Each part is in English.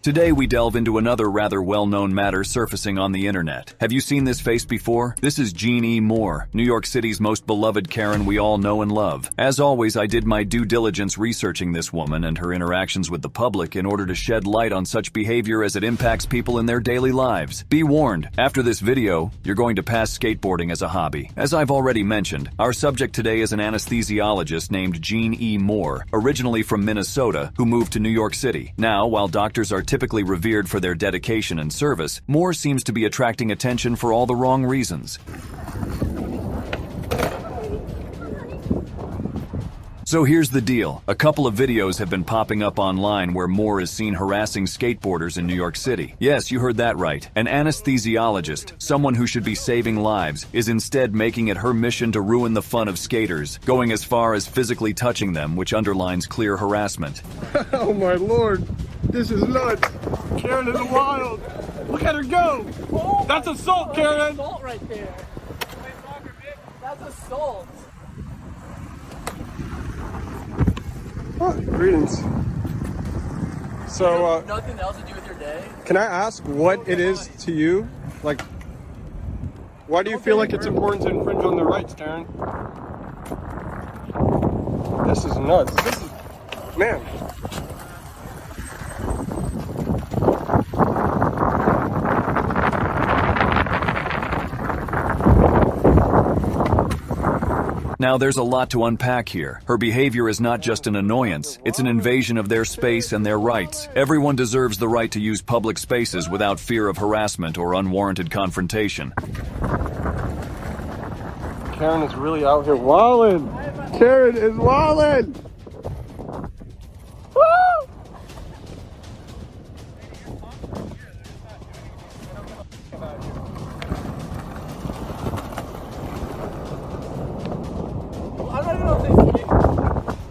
Today we delve into another rather well-known matter surfacing on the internet. Have you seen this face before? This is Jeanne E, New York City's most beloved Karen we all know and love. As always, I did my due diligence researching this woman and her interactions with the public in order to shed light on such behavior as it impacts people in their daily lives. Be warned, after this video, you're going to pass skateboarding as a hobby. As I've already mentioned, our subject today is an anesthesiologist named Jeanne E, originally from Minnesota, who moved to New York City. Now, while doctors are typically revered for their dedication and service, Moore seems to be attracting attention for all the wrong reasons. So here's the deal. A couple of videos have been popping up online where Moore is seen harassing skateboarders in New York City. Yes, you heard that right. An anesthesiologist, someone who should be saving lives, is instead making it her mission to ruin the fun of skaters, going as far as physically touching them, which underlines clear harassment. Oh my lord, this is nuts. Karen in the wild. Look at her go. Oh, that's assault, Karen. That's assault right there. That's assault. Oh, greetings. So, nothing else to do with your day? Can I ask what it is to you? Like, why do you feel like it's important to infringe on their rights, Karen? This is nuts. This is, man. Now, there's a lot to unpack here. Her behavior is not just an annoyance, it's an invasion of their space and their rights. Everyone deserves the right to use public spaces without fear of harassment or unwarranted confrontation. Karen is really out here wildin'. Karen is wildin'. Woo!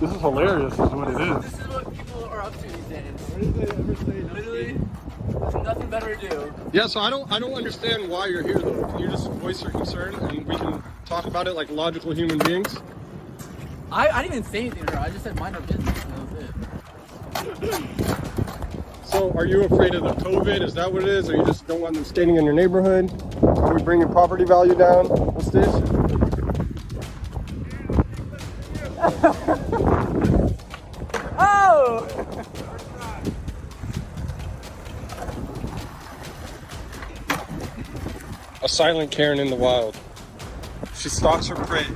This is hilarious, is what it is. This is what people are up to these days. Literally, there's nothing better to do. Yeah, so I don't understand why you're here though. Can you just voice your concern and we can talk about it like logical human beings? I didn't even say anything to her. I just said mind our business and that was it. So are you afraid of the COVID? Is that what it is? Or you just don't want them skating in your neighborhood? Are we bringing property value down? What's this? Oh! A silent Karen in the wild. She stalks her prey.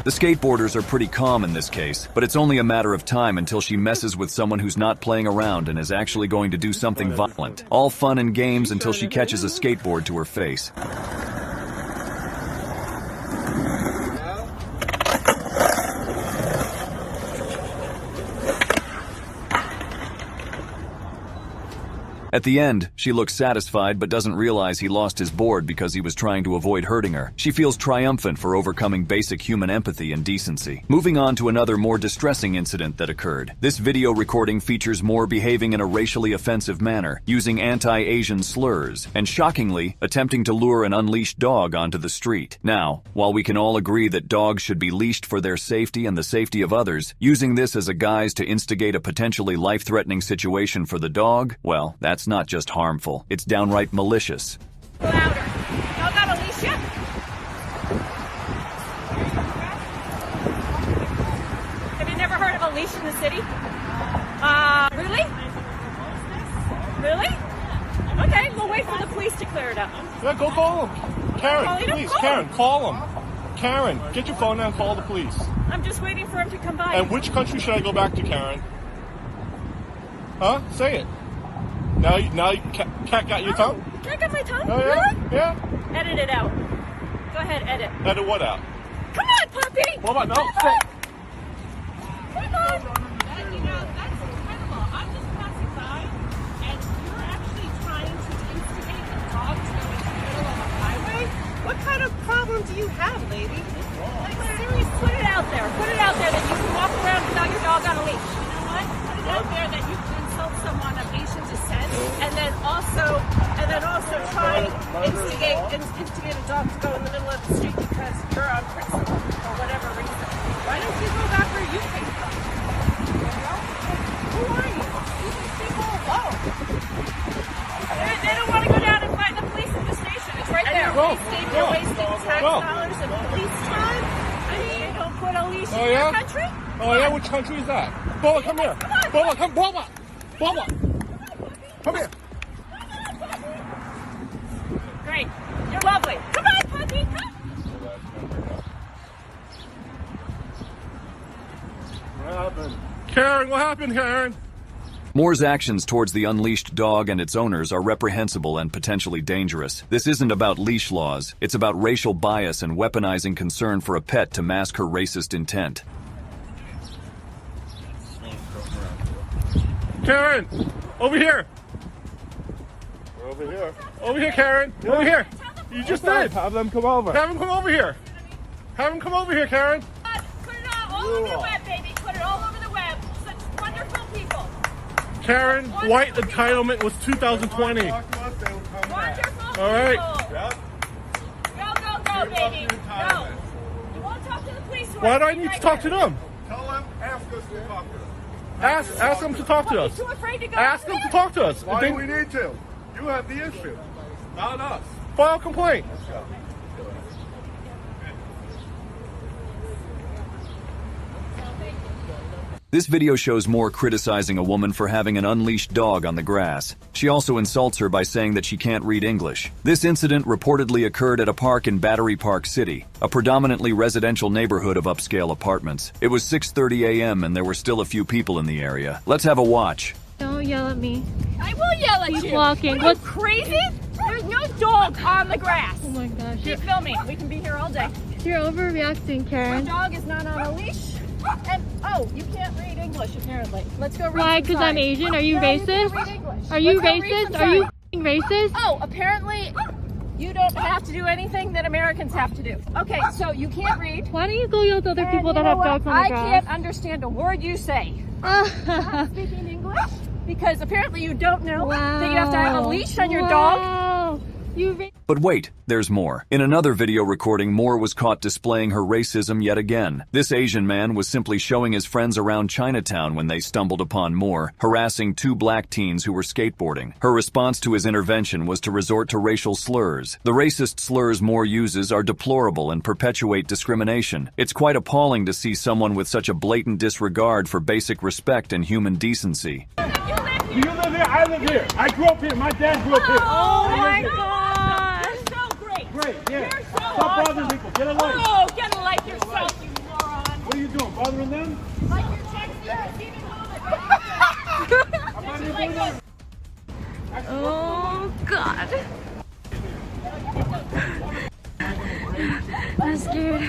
The skateboarders are pretty calm in this case, but it's only a matter of time until she messes with someone who's not playing around and is actually going to do something violent. All fun and games until she catches a skateboard to her face. At the end, she looks satisfied but doesn't realize he lost his board because he was trying to avoid hurting her. She feels triumphant for overcoming basic human empathy and decency. Moving on to another more distressing incident that occurred. This video recording features Moore behaving in a racially offensive manner, using anti-Asian slurs, and shockingly, attempting to lure an unleashed dog onto the street. Now, while we can all agree that dogs should be leashed for their safety and the safety of others, using this as a guise to instigate a potentially life-threatening situation for the dog, well, that's not just harmful, it's downright malicious. Louder. Y'all got a leash yet? Have you never heard of a leash in the city? Really? Really? Okay, we'll wait for the police to clear it up. Yeah, go call them. Karen, please, Karen, call them. Karen, get your phone now and call the police. I'm just waiting for him to come by. And which country should I go back to, Karen? Huh? Say it. Now you cat got your tongue? Can I get my tongue? Oh, yeah? Really? Yeah. Edit it out. Go ahead, edit. Edit what out? Come on, puppy! What about no? Come on! Come on! You know, that's incredible. I'm just passing by, and you're actually trying to instigate a dog to go into the middle of a highway? What kind of problem do you have, lady? Like, seriously, put it out there. Put it out there that you can walk around without your dog on a leash. You know what? $5 in police time. I mean, they don't put a leash in your country. Oh yeah, which country is that? Boba, come here. Boba, come, Boba. Boba, come here. Great. You're lovely. Come on, puppy. Come. What happened? Karen, what happened, Karen? Moore's actions towards the unleashed dog and its owners are reprehensible and potentially dangerous. This isn't about leash laws. It's about racial bias and weaponizing concern for a pet to mask her racist intent. Karen, over here. We're over here. Over here, Karen. Over here. You just did. Have them come over. Have them come over here. Have them come over here, Karen. Put it all over the web, baby. Put it all over the web. Such wonderful people. Karen, white entitlement was 2020. Wonderful people. All right. Yep. Go, baby. Go. You won't talk to the police. Why do I need to talk to them? Tell them, ask us to talk to them. Ask them to talk to us. Too afraid to go. Ask them to talk to us. Why do we need to? You have the issue, not us. File a complaint. This video shows Moore criticizing a woman for having an unleashed dog on the grass. She also insults her by saying that she can't read English. This incident reportedly occurred at a park in Battery Park City, a predominantly residential neighborhood of upscale apartments. It was 6:30 a.m. and there were still a few people in the area. Let's have a watch. Don't yell at me. I will yell at you. Keep walking. Are you crazy? There's no dog on the grass. Oh my gosh. Keep filming. We can be here all day. You're overreacting, My Karen. dog is not on a leash. And, oh, you can't read English, apparently. Let's go read Why? some Because I'm signs. Asian? Are you No, racist? You can't read English. Are you Let's go read racist? some Are you signs. f***ing racist? Oh, apparently you don't have to do anything that Americans have to do. Okay, so you can't read. Why don't you go yell at other people And that you know have what? dogs on the I grass? can't understand a word you say. Not speaking English? Because apparently you don't know that you have to have a leash on your dog. Wow. But wait, there's more. In another video recording, Moore was caught displaying her racism yet again. This Asian man was simply showing his friends around Chinatown when they stumbled upon Moore, harassing two black teens who were skateboarding. Her response to his intervention was to resort to racial slurs. The racist slurs Moore uses are deplorable and perpetuate discrimination. It's quite appalling to see someone with such a blatant disregard for basic respect and human decency. Do you live here? I live here. I grew up here. My dad grew up here. Oh my God! You're so great. Great, yeah. You're so Stop awesome. bothering people. Get a life. Oh, get a life yourself, you moron. What are you doing? Bothering them? Like your texting, receiving home. I'm not even doing that. Oh, God. I'm scared.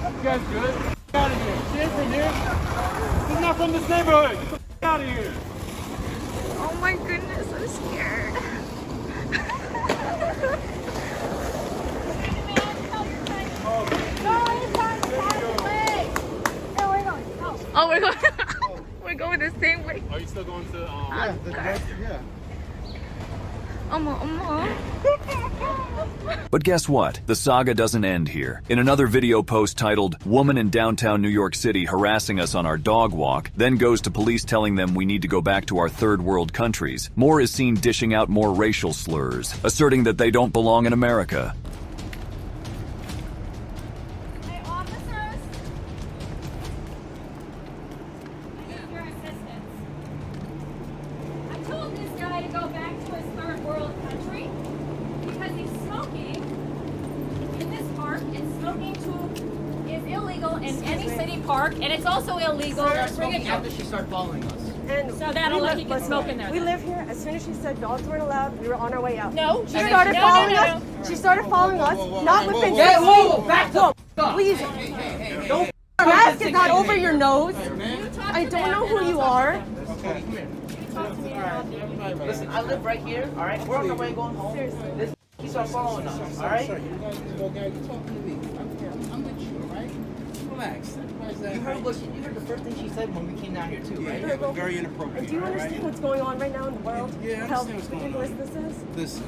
You guys good? Get out of here. Stay from here. This is not from this neighborhood. Get out of here. Oh my goodness, I'm scared. Oh, we're going. We're going the same way. Are you still going to? Yeah. But guess what? The saga doesn't end here. In another video post titled, "Woman in Downtown New York City Harassing Us on Our Dog Walk," then goes to police telling them we need to go back to our third world countries. Moore is seen dishing out more racial slurs, asserting that they don't belong in America. Hey, officers. I need your assistance. I told this guy to go back to his third world country because he's smoking in this park, and smoking is illegal in any city park, and it's also illegal to bring a After she started following us. And So that'll let you can smoke in there. We live here. As soon as she said dogs weren't allowed, we were on our way out. No, She started following us. She started following us. Not within 6 feet. Back up! Please. Don't. Your mask is not over your nose. I don't know who you are. Listen, I live right here, alright? We're on the way going home. This he started following us, alright? You talking to me. I'm with you, alright? Relax. You heard the first thing she said when we came down here too, right? It was very inappropriate. Do you right? understand what's going on right now in the world? Yeah, I How understand what's going on. ridiculous this is? Listen,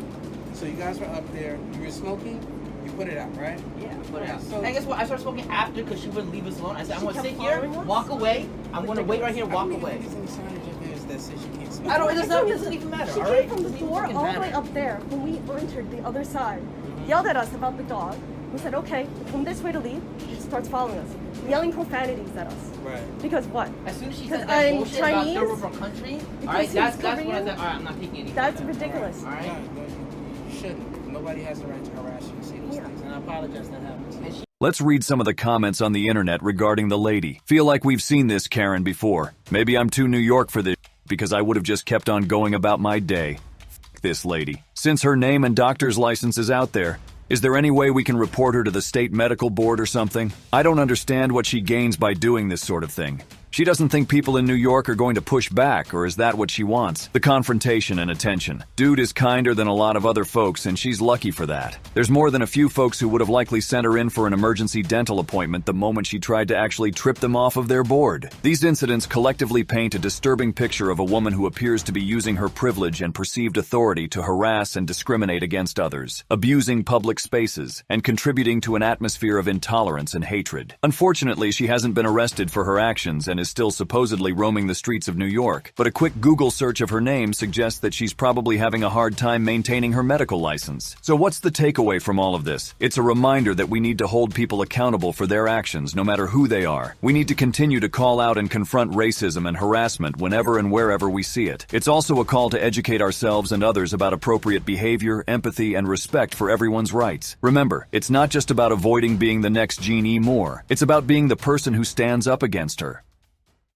so you guys were up there, you were smoking, you put it out, right? Yeah, put it out. So, And guess what? I started smoking after because she wouldn't leave us alone. I said, I'm She going to kept sit here, following us? walk away. I'm going to wait right here, walk away. There's any signage in there that says you can't smoke. I don't, it doesn't even matter, She all came right? from the It doesn't door fucking all the way matter. up there when we entered the other side. Yelled at us about the dog. We said, okay, come this way to leave. She starts following us, yelling profanities at us. Right. Because what? As soon as she Because said that I'm bullshit Chinese, about third world country, because all right, he's that's when I Korean, said, all right, I'm not taking any That's further. ridiculous. All right? No, you shouldn't. Nobody has the right to harass you and say those Yeah. things. And I apologize that happened to you. Let's read some of the comments on the internet regarding the lady. Feel like we've seen this Karen before. Maybe I'm too New York for this because I would have just kept on going about my day. F this lady. Since her name and doctor's license is out there, is there any way we can report her to the state medical board or something? I don't understand what she gains by doing this sort of thing. She doesn't think people in New York are going to push back, or is that what she wants? The confrontation and attention. Dude is kinder than a lot of other folks, and she's lucky for that. There's more than a few folks who would have likely sent her in for an emergency dental appointment the moment she tried to actually trip them off of their board. These incidents collectively paint a disturbing picture of a woman who appears to be using her privilege and perceived authority to harass and discriminate against others, abusing public spaces, and contributing to an atmosphere of intolerance and hatred. Unfortunately, she hasn't been arrested for her actions and is still supposedly roaming the streets of New York, but a quick Google search of her name suggests that she's probably having a hard time maintaining her medical license. So what's the takeaway from all of this? It's a reminder that we need to hold people accountable for their actions, no matter who they are. We need to continue to call out and confront racism and harassment whenever and wherever we see it. It's also a call to educate ourselves and others about appropriate behavior, empathy, and respect for everyone's rights. Remember, it's not just about avoiding being the next Jeanne E. It's about being the person who stands up against her.